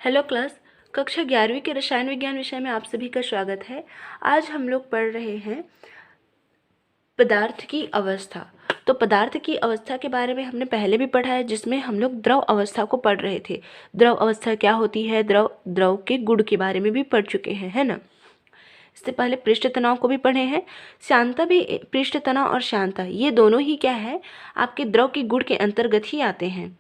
Hello class, कक्षा 11वीं के रसायन विज्ञान विषय में आप सभी का स्वागत है। आज हम लोग पढ़ रहे हैं पदार्थ की अवस्था। तो पदार्थ की अवस्था के बारे में हमने पहले भी पढ़ा है, जिसमें हम लोग द्रव अवस्था को पढ़ रहे थे। द्रव अवस्था क्या होती है, द्रव के गुण के बारे में भी पढ़ चुके हैं, है ना। इससे पहले पृष्ठ तनाव को भी पढ़े हैं। श्यानता भी, पृष्ठ तनाव और श्यानता ये दोनों ही क्या है, आपके द्रव के गुण के अंतर्गत ही आते हैं।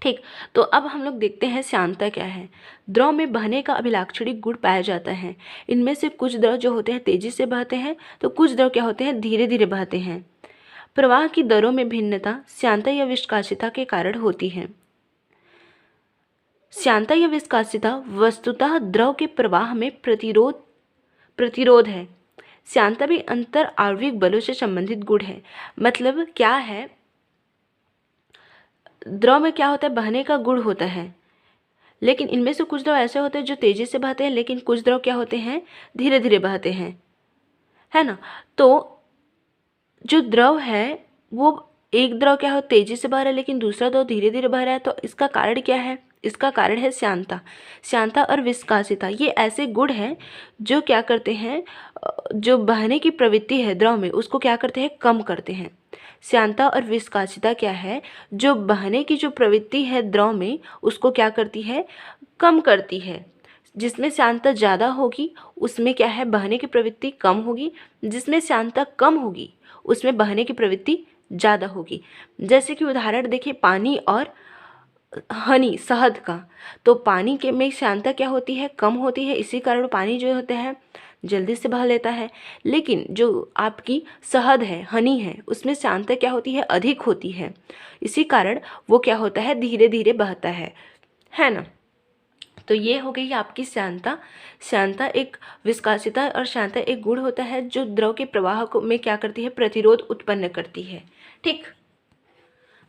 ठीक, तो अब हम लोग देखते हैं श्यानता क्या है। द्रव में बहने का अभिलाक्षणिक गुण पाया जाता है। इनमें से कुछ द्रव जो होते हैं तेजी से बहते हैं, तो कुछ द्रव क्या होते हैं धीरे धीरे बहते हैं। प्रवाह की दरों में भिन्नता श्यानता या विस्कासिता के कारण होती है। श्यानता या विस्कासिता वस्तुतः द्रव के प्रवाह में प्रतिरोध है। श्यानता भी अंतर आणविक बलों से संबंधित गुण है। मतलब क्या है, द्रव में क्या होता है, बहने का गुण होता है, लेकिन इनमें से कुछ द्रव ऐसे होते हैं जो तेजी से बहते हैं, लेकिन कुछ द्रव क्या होते हैं धीरे धीरे बहते हैं, है ना। तो जो द्रव है वो एक द्रव क्या हो तेजी से बह रहा है, लेकिन दूसरा द्रव धीरे धीरे बह रहा है, तो इसका कारण क्या है, इसका कारण है श्यानता। श्यानता और विस्कासिता ये ऐसे गुण हैं जो क्या करते हैं, जो बहने की प्रवृत्ति है द्रव में उसको क्या करते हैं, कम करते हैं। श्यानता और विस्कासिता क्या है, जो बहने की जो प्रवृत्ति है द्रव में उसको क्या करती है, कम करती है। जिसमें श्यानता ज़्यादा होगी उसमें क्या है, बहने की प्रवृत्ति कम होगी। जिसमें श्यानता कम होगी उसमें बहने की प्रवृत्ति ज़्यादा होगी। जैसे कि उदाहरण देखिए, पानी और हनी, शहद का। तो पानी के में श्यानता क्या होती है, कम होती है, इसी कारण पानी जो होता है जल्दी से बह लेता है। लेकिन जो आपकी शहद है, हनी है, उसमें श्यानता क्या होती है, अधिक होती है, इसी कारण वो क्या होता है धीरे धीरे बहता है ना। तो ये हो गई आपकी श्यानता। श्यानता एक विस्कासिता और श्यानता एक गुण होता है जो द्रव के प्रवाह को में क्या करती है, प्रतिरोध उत्पन्न करती है। ठीक,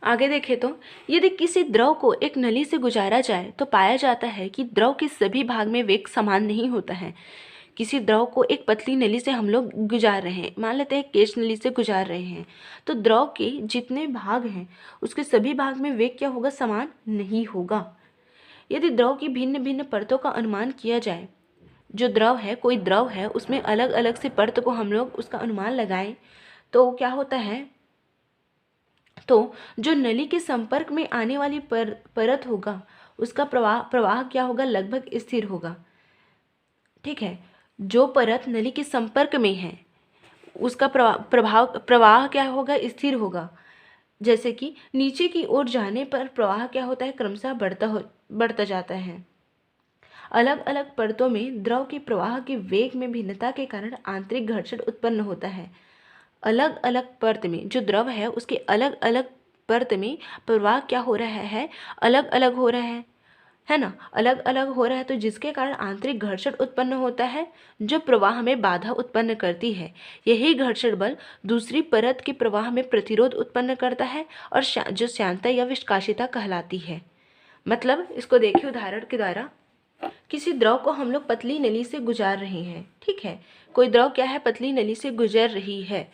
आगे देखें तो यदि किसी द्रव को एक नली से गुजारा जाए तो पाया जाता है कि द्रव के सभी भाग में वेग समान नहीं होता है। किसी द्रव को एक पतली नली से हम लोग गुजार रहे हैं, मान लेते हैं केश नली से गुजार रहे हैं, तो द्रव के जितने भाग हैं उसके सभी भाग में वेग क्या होगा, समान नहीं होगा। यदि द्रव की भिन्न भिन्न परतों का अनुमान किया जाए, जो द्रव है, कोई द्रव है उसमें अलग अलग से परत को हम लोग उसका अनुमान लगाएं, तो क्या होता है, तो जो नली के संपर्क में आने वाली परत होगा उसका प्रवाह क्या होगा, लगभग स्थिर होगा। ठीक है, जो परत नली के संपर्क में है उसका प्रवाह क्या होगा, स्थिर होगा। जैसे कि नीचे की ओर जाने पर प्रवाह क्या होता है, क्रमशः बढ़ता जाता है। अलग अलग परतों में द्रव के प्रवाह के वेग में भिन्नता के कारण आंतरिक घर्षण उत्पन्न होता है। अलग अलग परत में जो द्रव है उसके अलग अलग परत में प्रवाह क्या हो रहा है, अलग अलग हो रहा है ना, अलग अलग हो रहा है, तो जिसके कारण आंतरिक घर्षण उत्पन्न होता है जो प्रवाह में बाधा उत्पन्न करती है। यही घर्षण बल दूसरी परत के प्रवाह में प्रतिरोध उत्पन्न करता है और जो श्यानता या विस्कासिता कहलाती है। मतलब इसको देखिए उदाहरण के द्वारा, किसी द्रव को हम लोग पतली नली से गुजार रहे हैं, ठीक है, कोई द्रव क्या है, पतली नली से गुजर रही है,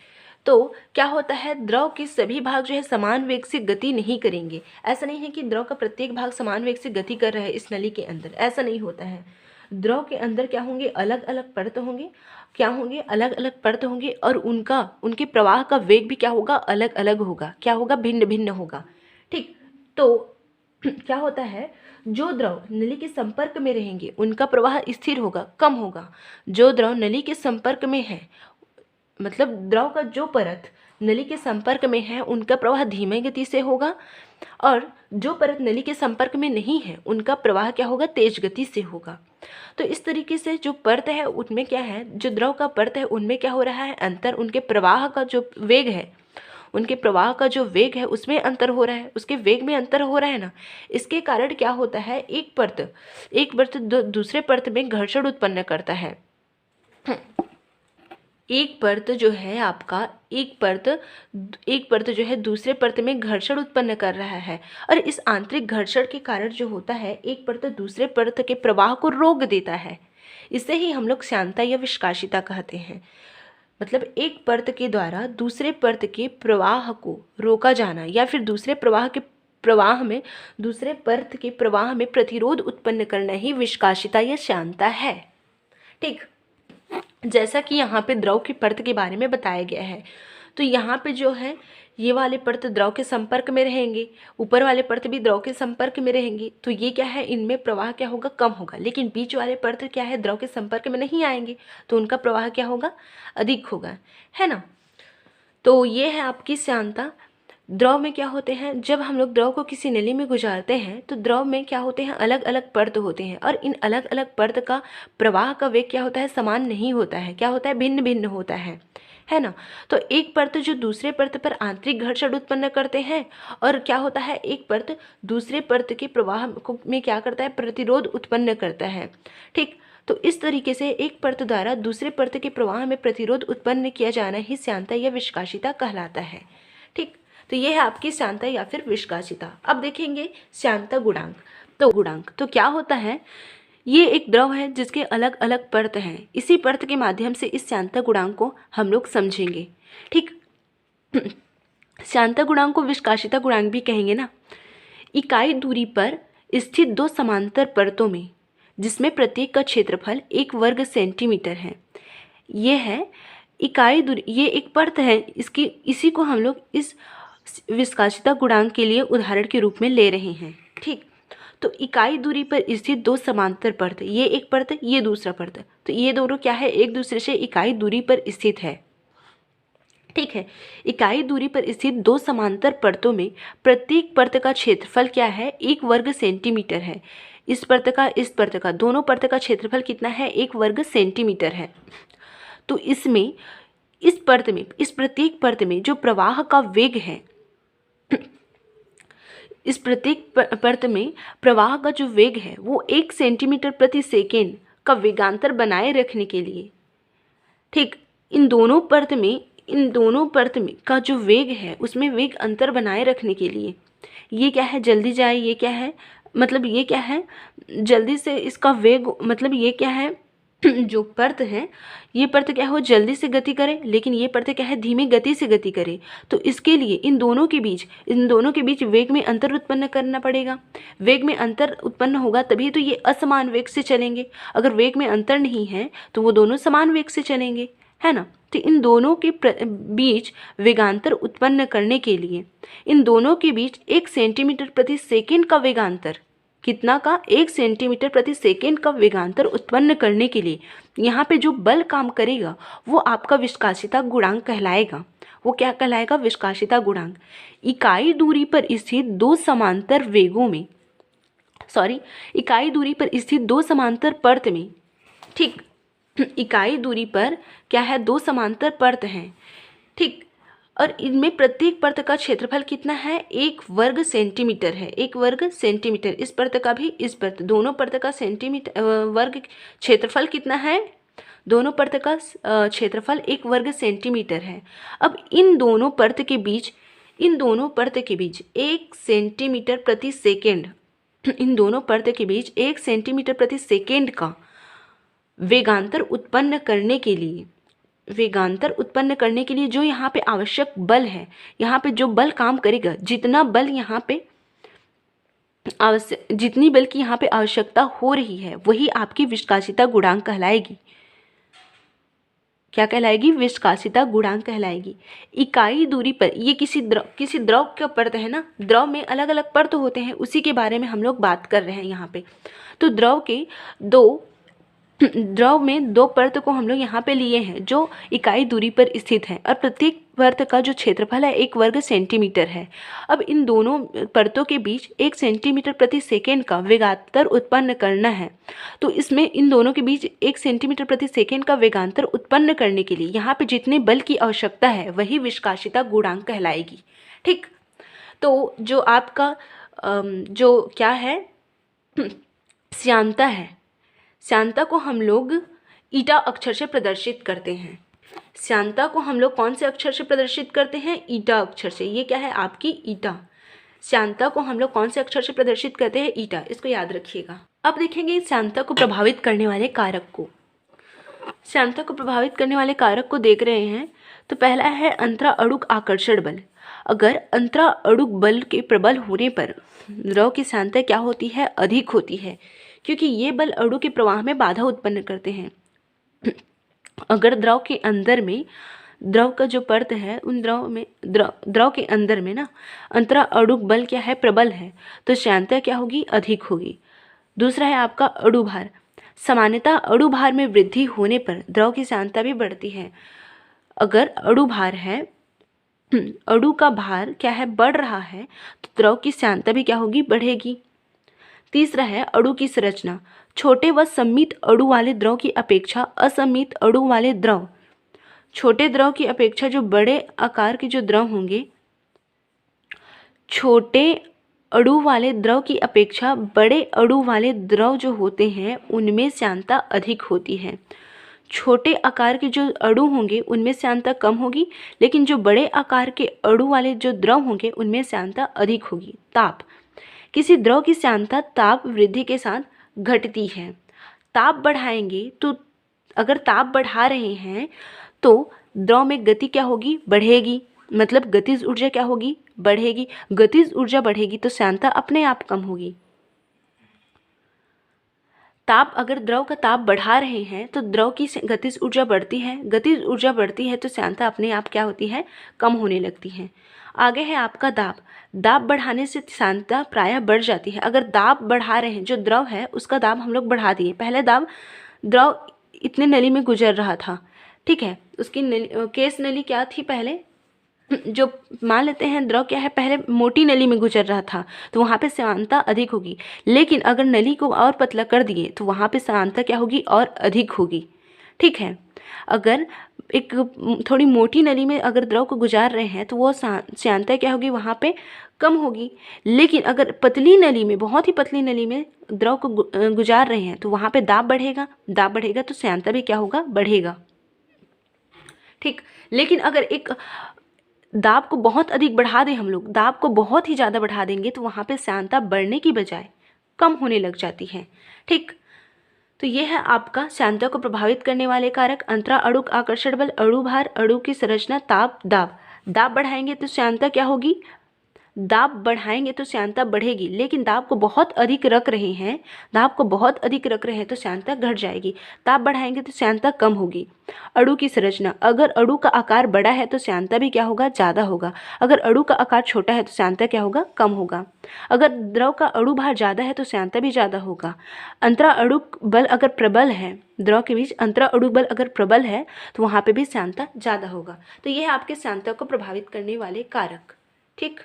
तो क्या होता है, द्रव के सभी भाग जो है समान वेग से गति नहीं करेंगे। ऐसा नहीं है कि द्रव का प्रत्येक भाग समान वेग से गति कर रहा है इस नली के अंदर, ऐसा नहीं होता है। द्रव के अंदर क्या होंगे, अलग अलग परत होंगे, क्या होंगे, अलग अलग परत होंगे, और उनके प्रवाह का वेग भी क्या होगा, अलग अलग होगा, क्या होगा, भिन्न भिन्न होगा। ठीक, तो क्या होता है, जो द्रव नली के संपर्क में रहेंगे उनका प्रवाह स्थिर होगा, कम होगा। जो द्रव नली के संपर्क में है, मतलब द्रव का जो परत नली के संपर्क में है उनका प्रवाह धीमे गति से होगा, और जो परत नली के संपर्क में नहीं है उनका प्रवाह क्या होगा, तेज गति से होगा। तो इस तरीके से जो परत है उनमें क्या है, जो द्रव का परत है उनमें क्या हो रहा है, अंतर, उनके प्रवाह का जो वेग है, उनके प्रवाह का जो वेग है उसमें अंतर हो रहा है, उसके वेग में अंतर हो रहा है ना। इसके कारण क्या होता है, एक परत दूसरे परत में घर्षण उत्पन्न करता है। एक परत जो है आपका, एक परत जो है दूसरे परत में घर्षण उत्पन्न कर रहा है, और इस आंतरिक घर्षण के कारण जो होता है, एक परत दूसरे परत के प्रवाह को रोक देता है। इसे ही हम लोग श्यानता या विस्कासिता कहते हैं। मतलब एक परत के द्वारा दूसरे परत के प्रवाह को रोका जाना, या फिर दूसरे प्रवाह के प्रवाह में दूसरे पर्त के प्रवाह में प्रतिरोध उत्पन्न करना ही विस्कासिता या श्यानता है। ठीक, जैसा कि यहाँ पे द्रव के पर्त के बारे में बताया गया है, तो यहाँ पे जो है ये वाले पर्त द्रव के संपर्क में रहेंगे, ऊपर वाले पर्त भी द्रव के संपर्क में रहेंगे, तो ये क्या है, इनमें प्रवाह क्या होगा, कम होगा। लेकिन बीच वाले पर्त क्या है, द्रव के संपर्क में नहीं आएंगे, तो उनका प्रवाह क्या होगा, अधिक होगा, है ना। तो ये है आपकी श्यानता। द्रव में क्या होते हैं, जब हम लोग द्रव को किसी नली में गुजारते हैं तो द्रव में क्या होते हैं, अलग अलग पर्त होते हैं, और इन अलग अलग पर्त का प्रवाह का वेग क्या होता है, समान नहीं होता है, क्या होता है, भिन्न भिन्न होता है ना। तो एक पर्त जो दूसरे पर्त पर आंतरिक घर्षण उत्पन्न करते हैं, और क्या होता है, एक पर्त दूसरे पर्त के प्रवाह में क्या करता है, प्रतिरोध उत्पन्न करता है। ठीक, तो इस तरीके से एक पर्त द्वारा दूसरे पर्त के प्रवाह में प्रतिरोध उत्पन्न किया जाना ही श्यानता या विस्कासिता कहलाता है। ठीक, तो ये है आपकी श्यानता या फिर विस्कासिता। अब देखेंगे श्यानता गुणांक। तो क्या होता है, ये एक द्रव है जिसके अलग अलग पर्त हैं, इसी पर्त के माध्यम से इस श्यानता गुणांक को हम लोग समझेंगे। ठीक, श्यानता गुणांक को विस्कासिता गुणांक भी कहेंगे ना। इकाई दूरी पर स्थित दो समांतर परतों में, जिसमें प्रत्येक का क्षेत्रफल 1 वर्ग सेंटीमीटर है, ये है इकाई दूरी, ये एक पर्त है, इसी को हम लोग इस विस्कासिता गुणांक के लिए उदाहरण के रूप में ले रहे हैं। ठीक, तो इकाई दूरी पर स्थित दो समांतर पर्त, ये एक पर्त, ये दूसरा पर्त, तो ये दोनों क्या है, एक दूसरे से इकाई दूरी पर स्थित है। ठीक है, इकाई दूरी पर स्थित दो समांतर परतों में प्रत्येक पर्त का क्षेत्रफल क्या है, 1 वर्ग सेंटीमीटर है। इस पर्त का दोनों पर्त का क्षेत्रफल कितना है, 1 वर्ग सेंटीमीटर है। तो इसमें इस प्रत्येक पर्त में जो प्रवाह का वेग है, इस प्रत्येक पर्त में प्रवाह का जो वेग है वो 1 सेंटीमीटर प्रति सेकेंड का वेगांतर बनाए रखने के लिए, ठीक, इन दोनों पर्त में का जो वेग है उसमें वेग अंतर बनाए रखने के लिए, ये क्या है, जल्दी जाए, ये क्या है, मतलब ये क्या है, जल्दी से इसका वेग, मतलब ये क्या है, जो पर्त है, ये पर्त क्या हो, जल्दी से गति करे, लेकिन ये पर्त क्या है, धीमी गति से गति करे। तो इसके लिए इन दोनों के बीच वेग में अंतर उत्पन्न करना पड़ेगा। वेग में अंतर उत्पन्न होगा तभी तो ये असमान वेग से चलेंगे। अगर वेग में अंतर नहीं है तो वो दोनों समान वेग से चलेंगे, है ना। तो इन दोनों के बीच वेगांतर उत्पन्न करने के लिए इन दोनों के बीच 1 सेंटीमीटर प्रति सेकेंड का वेगांतर, कितना का, 1 सेंटीमीटर प्रति सेकेंड का वेगांतर उत्पन्न करने के लिए यहाँ पे जो बल काम करेगा वो आपका विस्कासिता गुणांक कहलाएगा। वो क्या कहलाएगा, विस्कासिता गुणांक। इकाई दूरी पर स्थित दो समांतर पर्त में, ठीक, इकाई दूरी पर क्या है, 2 समांतर पर्त हैं, ठीक, और इनमें प्रत्येक पर्त का क्षेत्रफल कितना है, 1 वर्ग सेंटीमीटर है, 1 वर्ग सेंटीमीटर। इस पर्त का भी, इस पर्त, दोनों पर्त का वर्ग क्षेत्रफल कितना है, दोनों पर्त का क्षेत्रफल 1 वर्ग सेंटीमीटर है। अब इन दोनों पर्त के बीच 1 सेंटीमीटर प्रति सेकेंड, इन दोनों पर्त के बीच 1 सेंटीमीटर प्रति सेकेंड का वेगांतर उत्पन्न करने के लिए जो यहाँ पे आवश्यक बल है, यहाँ पे जो बल काम करेगा, जितनी बल की यहाँ पे आवश्यकता हो रही है, वही आपकी विस्कासिता गुणांक कहलाएगी। क्या कहलाएगी, विस्कासिता गुणांक कहलाएगी। इकाई दूरी पर, ये किसी द्रव का पर्त है ना, द्रव में अलग अलग पर्त होते हैं, उसी के बारे में हम लोग बात कर रहे हैं यहाँ पे। तो द्रव में 2 पर्त को हम लोग यहाँ पे लिए हैं जो इकाई दूरी पर स्थित हैं, और प्रत्येक पर्त का जो क्षेत्रफल है 1 वर्ग सेंटीमीटर है। अब इन दोनों परतों के बीच 1 सेंटीमीटर प्रति सेकेंड का वेगांतर उत्पन्न करना है। तो इसमें इन दोनों के बीच 1 सेंटीमीटर प्रति सेकेंड का वेगांतर उत्पन्न करने के लिए यहाँ पे जितने बल की आवश्यकता है वही विस्कासिता गुणांक कहलाएगी। ठीक, तो जो आपका जो क्या है, श्यानता है, श्यानता को हम लोग ईटा अक्षर से प्रदर्शित करते हैं। श्यानता को हम लोग कौन से अक्षर से प्रदर्शित करते हैं, ईटा अक्षर से। ये क्या है, आपकी ईटा। श्यानता को हम लोग कौन से अक्षर से प्रदर्शित करते हैं, ईटा, इसको याद रखिएगा। अब देखेंगे श्यानता को प्रभावित करने वाले कारक को। श्यानता को प्रभावित करने वाले कारक को देख रहे हैं, तो पहला है अंतरा अणुक आकर्षण बल। अगर अंतरा अणुक बल के प्रबल होने पर द्रव की सांद्रता क्या होती है, अधिक होती है, क्योंकि ये बल अणु के प्रवाह में बाधा उत्पन्न करते हैं। अगर द्रव के अंदर में, द्रव का जो परत है उन द्रव के अंदर में ना अंतरा अणुक बल क्या है, प्रबल है, तो सांद्रता क्या होगी, अधिक होगी। दूसरा है आपका अणु भार। सामान्यतः अणु भार में वृद्धि होने पर द्रव की सांद्रता भी बढ़ती है। अगर अणु भार है, अणु का भार क्या है, बढ़ रहा है, तो द्रव की सांद्रता भी क्या होगी, बढ़ेगी। तीसरा है अणु की संरचना। छोटे व सममित अणु वाले द्रव की अपेक्षा असममित अणु वाले द्रव, छोटे द्रव की अपेक्षा जो बड़े आकार के जो द्रव होंगे, छोटे अणु वाले द्रव की अपेक्षा बड़े अणु वाले द्रव जो होते हैं उनमें सांद्रता अधिक होती है। छोटे आकार के जो अणु होंगे उनमें सांद्रता कम होगी, लेकिन जो बड़े आकार के अणु वाले जो द्रव होंगे उनमें सांद्रता अधिक होगी। ताप। किसी द्रव की सांद्रता ताप वृद्धि के साथ घटती है। ताप बढ़ाएंगे तो, अगर ताप बढ़ा रहे हैं तो द्रव में गति क्या होगी, बढ़ेगी, मतलब गतिज ऊर्जा क्या होगी, बढ़ेगी। गतिज ऊर्जा बढ़ेगी तो सांद्रता अपने आप कम होगी। ताप, अगर द्रव का ताप बढ़ा रहे हैं तो द्रव की गतिज ऊर्जा बढ़ती है, गतिज ऊर्जा बढ़ती है तो सांद्रता अपने आप क्या होती है, कम होने लगती है। आगे है आपका दाब। दाब बढ़ाने से सांद्रता प्रायः बढ़ जाती है। अगर दाब बढ़ा रहे हैं, जो द्रव है उसका दाब हम लोग बढ़ा दिए, पहले दाब द्रव इतने नली में गुजर रहा था, ठीक है, उसकी केस नली क्या थी, पहले जो मान लेते हैं द्रव क्या है, पहले मोटी नली में गुजर रहा था तो वहाँ पे सांद्रता अधिक होगी, लेकिन अगर नली को और पतला कर दिए तो वहाँ पे सांद्रता क्या होगी, और अधिक होगी, ठीक है। अगर एक थोड़ी मोटी नली में अगर द्रव को गुजार रहे हैं तो वो सांद्रता क्या होगी, वहाँ पे कम होगी, लेकिन अगर पतली नली में, बहुत ही पतली नली में द्रव को गुजार रहे हैं तो वहाँ पे दाब बढ़ेगा, दाब बढ़ेगा तो सांद्रता भी क्या होगा, बढ़ेगा, ठीक। लेकिन अगर एक दाब को बहुत अधिक बढ़ा दें, हम लोग दाब को बहुत ही ज़्यादा बढ़ा देंगे तो वहाँ पे सांद्रता बढ़ने की बजाय कम होने लग जाती है, ठीक। तो ये है आपका सांद्रता को प्रभावित करने वाले कारक। अंतरा अणुक आकर्षण बल, अणु भार, अणु की संरचना, ताप, दाब। दाब बढ़ाएंगे तो सांद्रता क्या होगी, दाब बढ़ाएंगे तो सांद्रता बढ़ेगी, लेकिन दाब को बहुत अधिक रख रहे हैं, दाब को बहुत अधिक रख रहे हैं तो सांद्रता घट जाएगी। ताप बढ़ाएंगे तो सांद्रता कम होगी। अणु की संरचना। अगर अणु का आकार बड़ा है तो सांद्रता भी क्या होगा, ज़्यादा होगा। अगर अणु का आकार छोटा है तो सांद्रता क्या होगा, कम होगा। अगर द्रव का अणु भार ज़्यादा है तो सांद्रता भी ज़्यादा होगा। अंतरा अणुक बल अगर प्रबल है, द्रव के बीच अंतरा अणुक बल अगर प्रबल है तो वहाँ पर भी सांद्रता ज़्यादा होगा। तो ये है आपके सांद्रता को प्रभावित करने वाले कारक, ठीक।